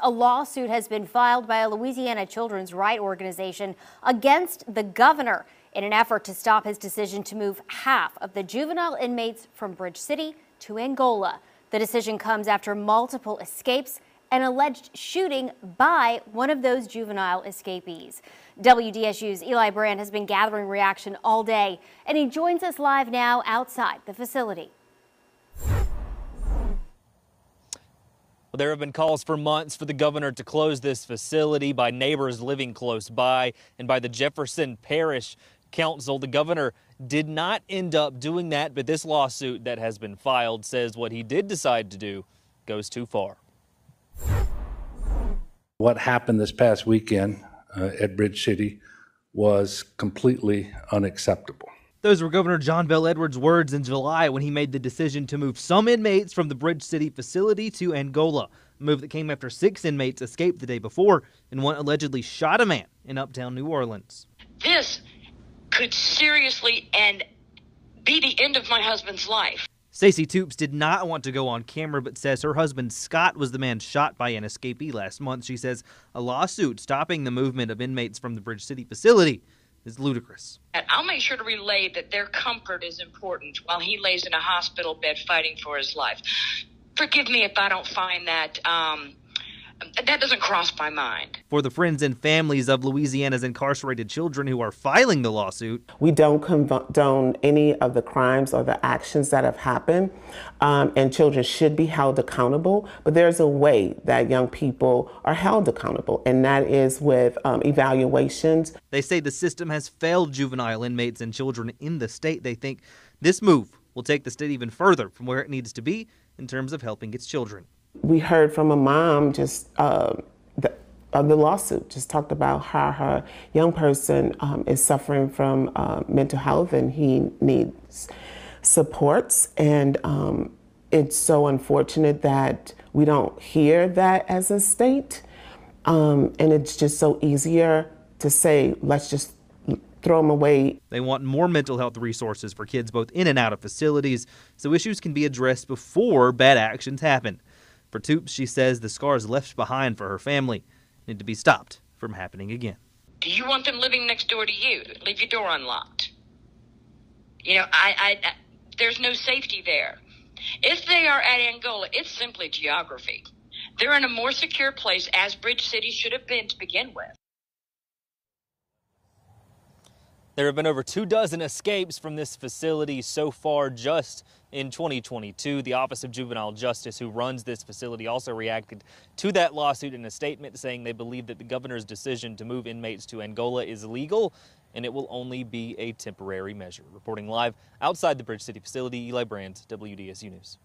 A lawsuit has been filed by a Louisiana children's rights organization against the governor in an effort to stop his decision to move half of the juvenile inmates from Bridge City to Angola. The decision comes after multiple escapes and alleged shooting by one of those juvenile escapees. WDSU's Eli Brand has been gathering reaction all day, and he joins us live now outside the facility. Well, there have been calls for months for the governor to close this facility by neighbors living close by and by the Jefferson Parish Council. The governor did not end up doing that, but this lawsuit that has been filed says what he did decide to do goes too far. What happened this past weekend at Bridge City was completely unacceptable. Those were Governor John Bel Edwards' words in July when he made the decision to move some inmates from the Bridge City facility to Angola, a move that came after 6 inmates escaped the day before and one allegedly shot a man in uptown New Orleans. This could seriously be the end of my husband's life. Stacey Toops did not want to go on camera, but says her husband Scott was the man shot by an escapee last month. She says a lawsuit stopping the movement of inmates from the Bridge City facility is ludicrous. I'll make sure to relay that their comfort is important while he lays in a hospital bed fighting for his life. Forgive me if I don't find that that doesn't cross my mind. For the friends and families of Louisiana's incarcerated children who are filing the lawsuit, we don't condone any of the crimes or the actions that have happened, and children should be held accountable. But there's a way that young people are held accountable, and that is with evaluations. They say the system has failed juvenile inmates and children in the state. They think this move will take the state even further from where it needs to be in terms of helping its children. We heard from a mom just the lawsuit just talked about how her young person is suffering from mental health and he needs supports. And it's so unfortunate that we don't hear that as a state. And it's just so easier to say, let's just throw them away. They want more mental health resources for kids both in and out of facilities so issues can be addressed before bad actions happen. For Toops, she says the scars left behind for her family need to be stopped from happening again. Do you want them living next door to you? Leave your door unlocked. You know, there's no safety there. If they are at Angola, it's simply geography. They're in a more secure place, as Bridge City should have been to begin with. There have been over 24 escapes from this facility so far just in 2022. The Office of Juvenile Justice, who runs this facility, also reacted to that lawsuit in a statement saying they believe that the governor's decision to move inmates to Angola is legal and it will only be a temporary measure. Reporting live outside the Bridge City facility, Eli Brand, WDSU News.